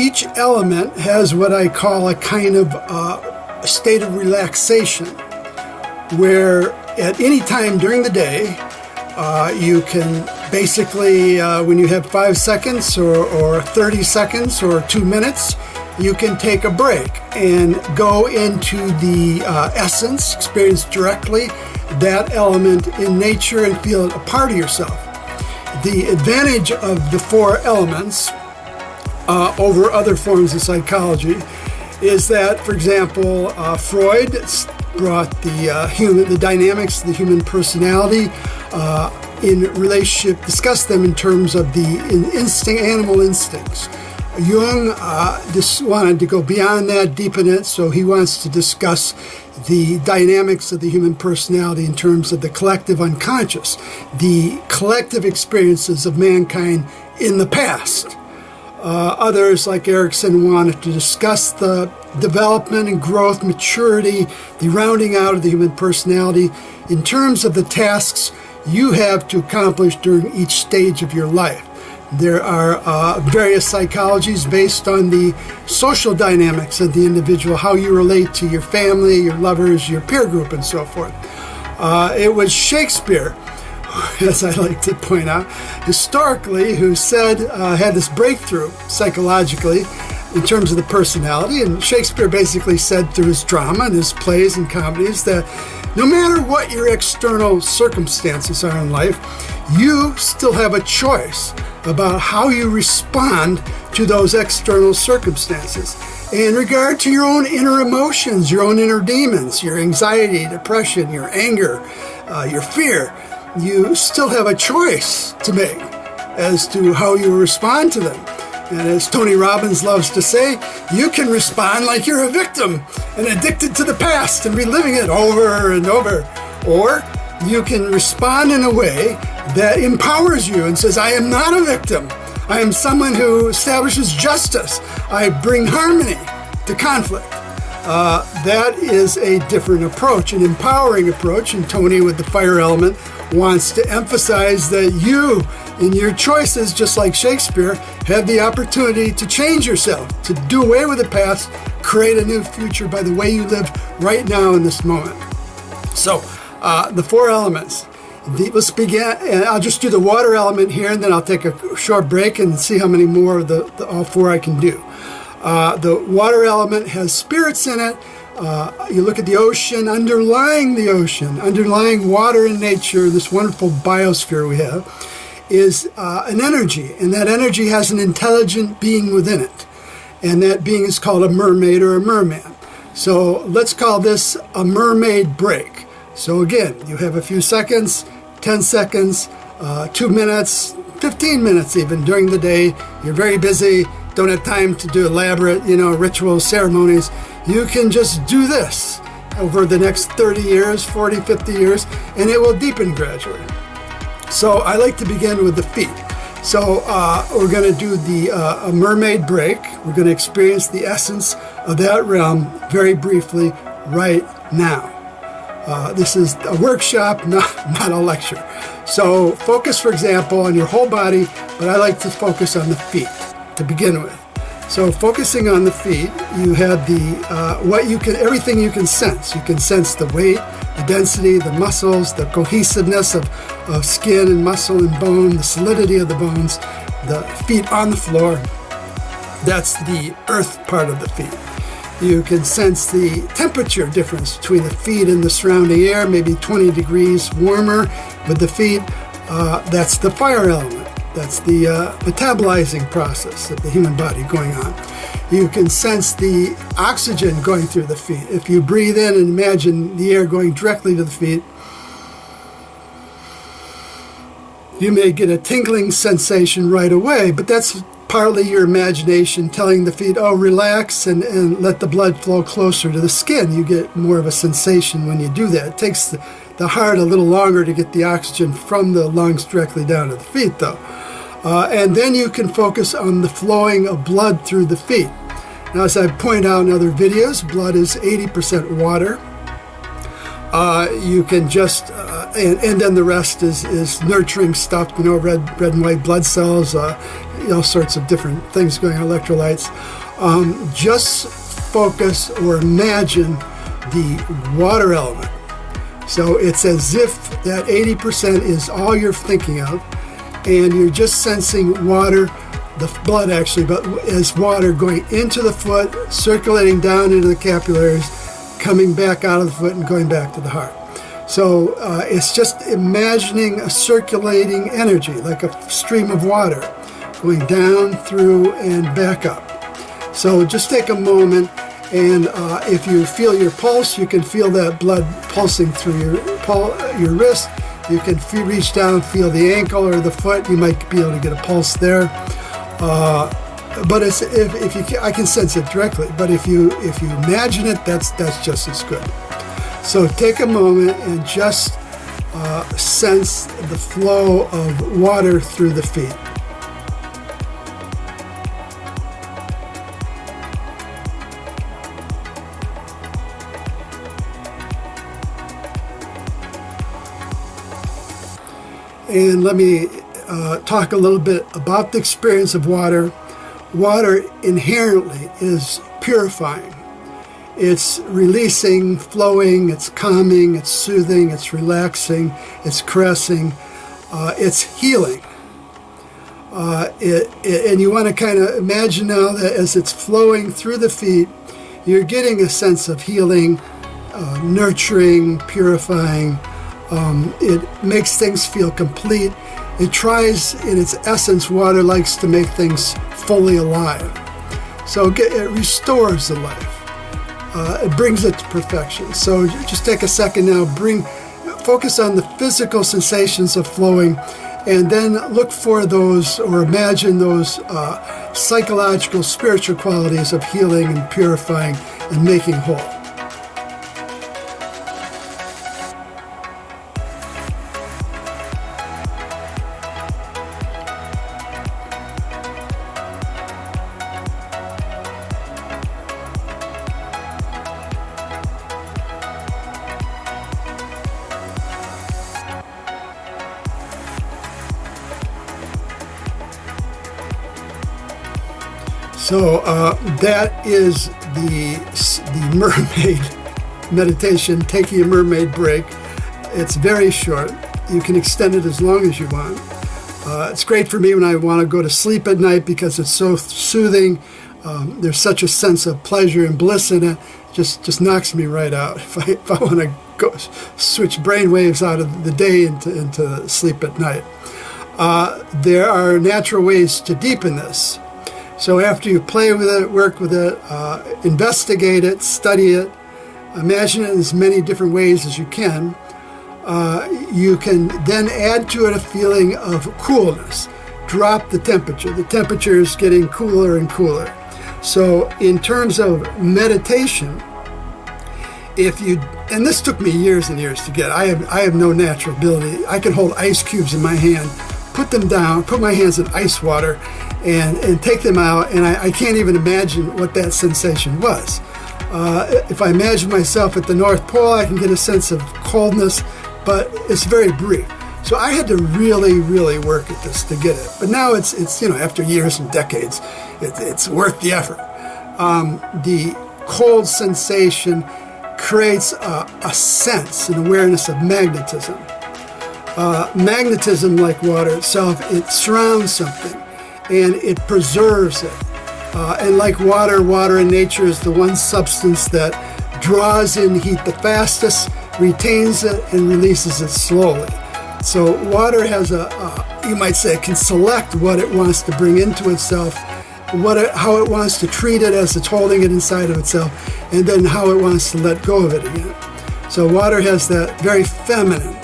each element has what I call a kind of a state of relaxation, where at any time during the day, you can basically, when you have 5 seconds or 30 seconds or 2 minutes, you can take a break and go into the essence, experience directly that element in nature and feel it a part of yourself. The advantage of the 4 elements over other forms of psychology is that, for example, Freud brought the dynamics of the human personality in relationship, discussed them in terms of the animal instincts. Jung just wanted to go beyond that, deepen it, so he wants to discuss the dynamics of the human personality in terms of the collective unconscious, the collective experiences of mankind in the past. Others, like Erickson, wanted to discuss the development and growth, maturity, the rounding out of the human personality in terms of the tasks you have to accomplish during each stage of your life. There are various psychologies based on the social dynamics of the individual, how you relate to your family, your lovers, your peer group, and so forth. It was Shakespeare, as I like to point out, historically, who said, had this breakthrough psychologically in terms of the personality. And Shakespeare basically said through his drama and his plays and comedies that no matter what your external circumstances are in life, you still have a choice about how you respond to those external circumstances in regard to your own inner emotions, your own inner demons, your anxiety, depression, your anger, your fear. You still have a choice to make as to how you respond to them. And as Tony Robbins loves to say, you can respond like you're a victim and addicted to the past and reliving it over and over. Or you can respond in a way that empowers you and says, I am not a victim. I am someone who establishes justice. I bring harmony to conflict. That is a different approach, an empowering approach. And Tony, with the fire element, wants to emphasize that you, in your choices, just like Shakespeare, have the opportunity to change yourself, to do away with the past, create a new future by the way you live right now in this moment. So, the 4 elements. Let's begin, and I'll just do the water element here, and then I'll take a short break and see how many more of the all 4 I can do. The water element has spirits in it. You look at the ocean, underlying water in nature, this wonderful biosphere we have, is an energy, and that energy has an intelligent being within it. And that being is called a mermaid or a merman. So let's call this a mermaid break. So again, you have a few seconds, 10 seconds, 2 minutes, 15 minutes even during the day. You're very busy, don't have time to do elaborate, rituals, ceremonies. You can just do this over the next 30 years, 40, 50 years, and it will deepen gradually. So I like to begin with the feet. So we're going to do a mermaid break. We're going to experience the essence of that realm very briefly right now. This is a workshop, not a lecture. So focus, for example, on your whole body, but I like to focus on the feet to begin with. So focusing on the feet, you have everything you can sense. You can sense the weight, the density, the muscles, the cohesiveness of skin and muscle and bone, the solidity of the bones, the feet on the floor. That's the earth part of the feet. You can sense the temperature difference between the feet and the surrounding air, maybe 20 degrees warmer with the feet. That's the fire element. That's the metabolizing process of the human body going on. You can sense the oxygen going through the feet. If you breathe in and imagine the air going directly to the feet, you may get a tingling sensation right away, but that's partly your imagination telling the feet, oh, relax and let the blood flow closer to the skin. You get more of a sensation when you do that. It takes the heart a little longer to get the oxygen from the lungs directly down to the feet, though. And then you can focus on the flowing of blood through the feet. Now, as I point out in other videos, blood is 80% water. You can just, and then the rest is nurturing stuff, red and white blood cells, all sorts of different things going on, electrolytes. Just focus or imagine the water element. So it's as if that 80% is all you're thinking of, and you're just sensing water, the blood actually, but as water going into the foot, circulating down into the capillaries, coming back out of the foot and going back to the heart. So it's just imagining a circulating energy, like a stream of water, going down, through, and back up. So just take a moment, and if you feel your pulse, you can feel that blood pulsing through your wrist. You can reach down, feel the ankle or the foot. You might be able to get a pulse there. But it's, if you, I can sense it directly. But if you imagine it, that's just as good. So take a moment and just sense the flow of water through the feet. And let me talk a little bit about the experience of water. Water inherently is purifying. It's releasing, flowing, it's calming, it's soothing, it's relaxing, it's caressing, it's healing. And you want to kind of imagine now that as it's flowing through the feet, you're getting a sense of healing, nurturing, purifying. It makes things feel complete. It tries, in its essence, water likes to make things fully alive. So it restores the life. It brings it to perfection. So just take a second now, focus on the physical sensations of flowing, and then look for those, or imagine those psychological, spiritual qualities of healing and purifying and making whole. So that is the mermaid meditation, taking a mermaid break. It's very short. You can extend it as long as you want. It's great for me when I want to go to sleep at night because it's so soothing. There's such a sense of pleasure and bliss in it. Just knocks me right out. If I want to go switch brain waves out of the day into sleep at night. There are natural ways to deepen this. So after you play with it, work with it, investigate it, study it, imagine it in as many different ways as you can then add to it a feeling of coolness. Drop the temperature. The temperature is getting cooler and cooler. So in terms of meditation, and this took me years and years to get. I have no natural ability. I can hold ice cubes in my hand, put them down, put my hands in ice water, and take them out, and I can't even imagine what that sensation was. If I imagine myself at the North Pole, I can get a sense of coldness, but it's very brief. So I had to really, really work at this to get it. But now it's after years and decades, it's worth the effort. The cold sensation creates a sense, an awareness of magnetism. Magnetism, like water itself, it surrounds something and it preserves it. And like water in nature is the one substance that draws in heat the fastest, retains it, and releases it slowly. So water has you might say, it can select what it wants to bring into itself, how it wants to treat it as it's holding it inside of itself, and then how it wants to let go of it again. So water has that very feminine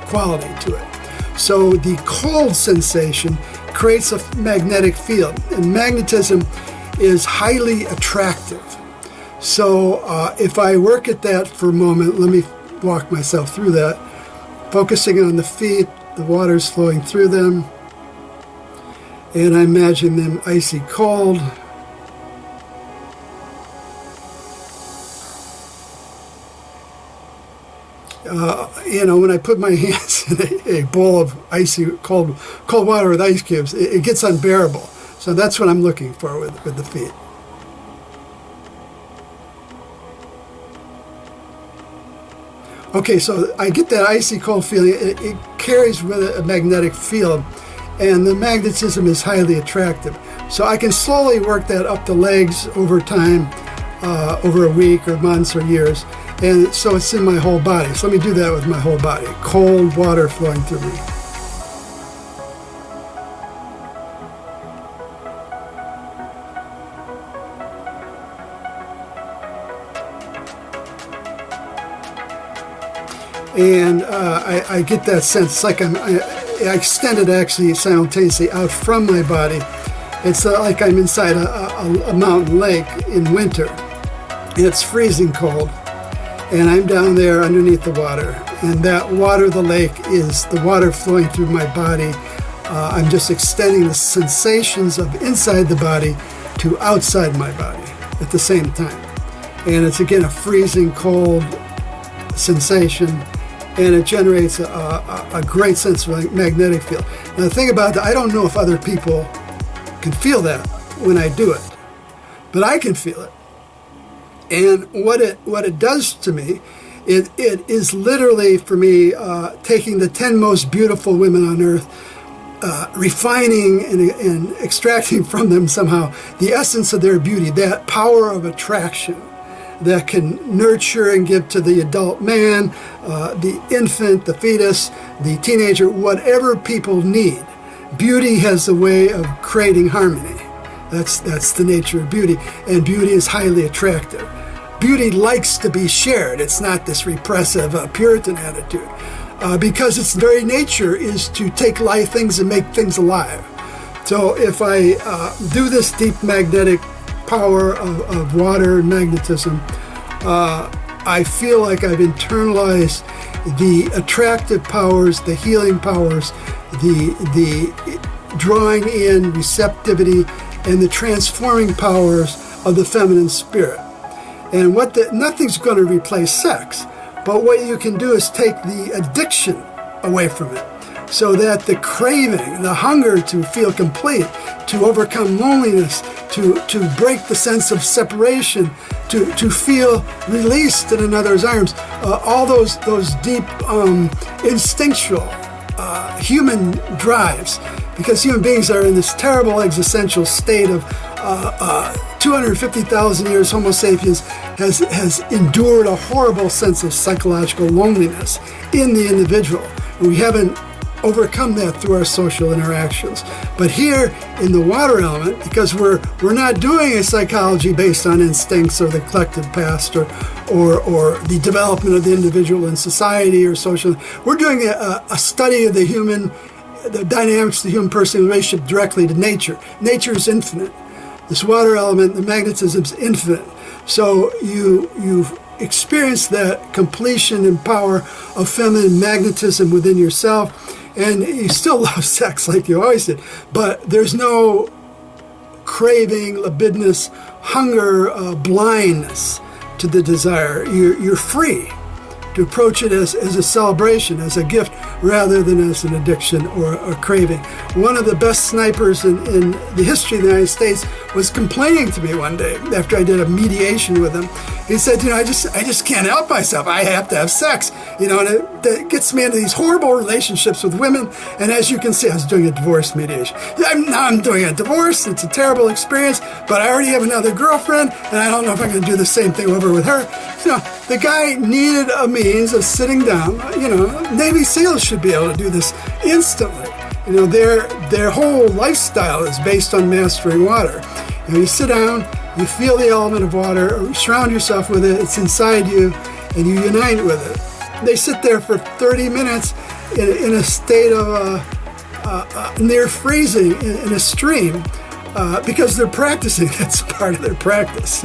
quality to it. So the cold sensation creates a magnetic field, and magnetism is highly attractive. So if I work at that for a moment, let me walk myself through that, focusing on the feet, the water's flowing through them, and I imagine them icy cold. when I put my hands in a bowl of icy cold water with ice cubes, it gets unbearable. So that's what I'm looking for with the feet. Okay, so I get that icy cold feeling. It carries with it a magnetic field, and the magnetism is highly attractive. So I can slowly work that up the legs over time, over a week or months or years. And so it's in my whole body. So let me do that with my whole body. Cold water flowing through me. And I get that sense. It's like I extend it actually simultaneously out from my body. It's like I'm inside a mountain lake in winter. And it's freezing cold. And I'm down there underneath the water. And that water, the lake, is the water flowing through my body. I'm just extending the sensations of inside the body to outside my body at the same time. And it's again a freezing cold sensation. And it generates a great sense of magnetic field. Now the thing about that, I don't know if other people can feel that when I do it, but I can feel it. And what it does to me, it is literally for me taking the 10 most beautiful women on earth, refining and extracting from them somehow the essence of their beauty, that power of attraction that can nurture and give to the adult man, the infant, the fetus, the teenager, whatever people need. Beauty has a way of creating harmony. That's the nature of beauty, and beauty is highly attractive. Beauty likes to be shared. It's not this repressive Puritan attitude, because its very nature is to take live things and make things alive. So if I do this deep magnetic power of water and magnetism, I feel like I've internalized the attractive powers, the healing powers, the drawing in receptivity, and the transforming powers of the feminine spirit. And nothing's going to replace sex, but what you can do is take the addiction away from it, so that the craving, the hunger to feel complete, to overcome loneliness, to break the sense of separation, to feel released in another's arms, all those deep instinctual human drives, because human beings are in this terrible existential state of 250,000 years. Homo sapiens has endured a horrible sense of psychological loneliness in the individual. We haven't overcome that through our social interactions. But here in the water element, because we're not doing a psychology based on instincts or the collective past or the development of the individual in society or social, we're doing a study of the dynamics of the human person relationship directly to nature. Nature is infinite. This water element, the magnetism, is infinite. So you've experienced that completion and power of feminine magnetism within yourself, and you still love sex like you always did, but there's no craving, libidinous hunger, blindness to the desire. You're free to approach it as a celebration, as a gift, rather than as an addiction or a craving. One of the best snipers in the history of the United States was complaining to me one day after I did a mediation with him. He said, I just can't help myself. I have to have sex, and it gets me into these horrible relationships with women. And as you can see, I was doing a divorce mediation. Now I'm doing a divorce. It's a terrible experience, but I already have another girlfriend, and I don't know if I'm going to do the same thing over with her. The guy needed a means of sitting down. Navy SEALs should be able to do this instantly. Their whole lifestyle is based on mastering water. You sit down, you feel the element of water, or surround yourself with it, it's inside you, and you unite with it. They sit there for 30 minutes in a state of near freezing in a stream, because they're practicing. That's part of their practice.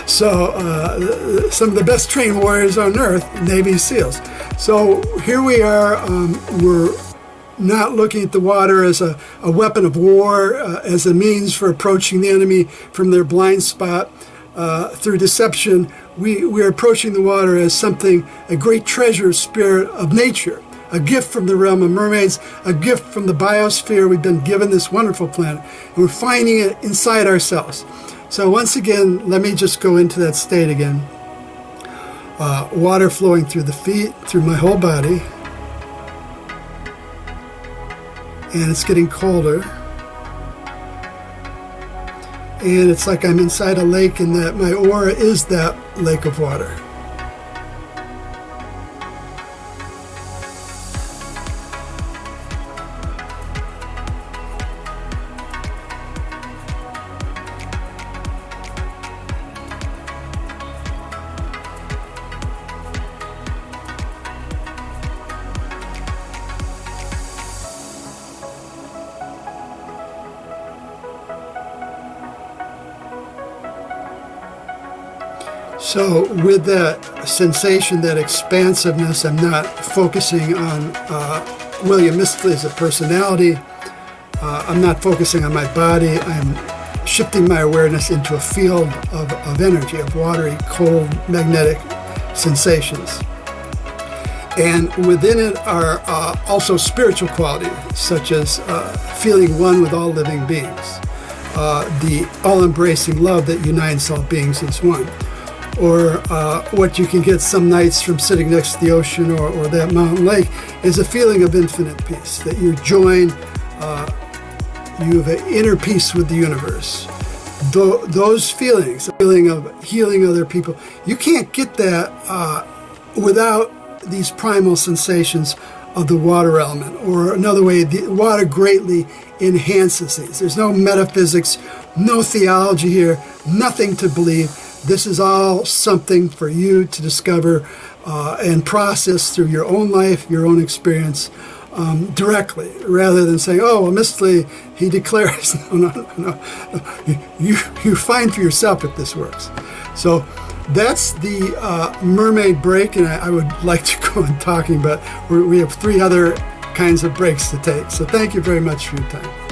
So some of the best trained warriors on earth, Navy SEALs. So here we are, we're not looking at the water as a weapon of war, as a means for approaching the enemy from their blind spot through deception. we are approaching the water as something, a great treasure spirit of nature, a gift from the realm of mermaids, a gift from the biosphere. We've been given this wonderful planet, and we're finding it inside ourselves. So once again, let me just go into that state again. Water flowing through the feet, through my whole body, and it's getting colder. And it's like I'm inside a lake, and that my aura is that lake of water. So with that sensation, that expansiveness, I'm not focusing on William Mistele as a personality. I'm not focusing on my body. I'm shifting my awareness into a field of energy, of watery, cold, magnetic sensations. And within it are also spiritual qualities, such as feeling one with all living beings, the all-embracing love that unites all beings as one. Or what you can get some nights from sitting next to the ocean or that mountain lake is a feeling of infinite peace, that you're joined, you have an inner peace with the universe. Those feelings, the feeling of healing other people, you can't get that without these primal sensations of the water element. Or another way, the water greatly enhances these. There's no metaphysics, no theology here, nothing to believe. This is all something for you to discover and process through your own life, your own experience directly, rather than saying, oh, well, Mistele, he declares. No. You find for yourself if this works. So that's the mermaid break, and I would like to go on talking, but we have 3 other kinds of breaks to take. So thank you very much for your time.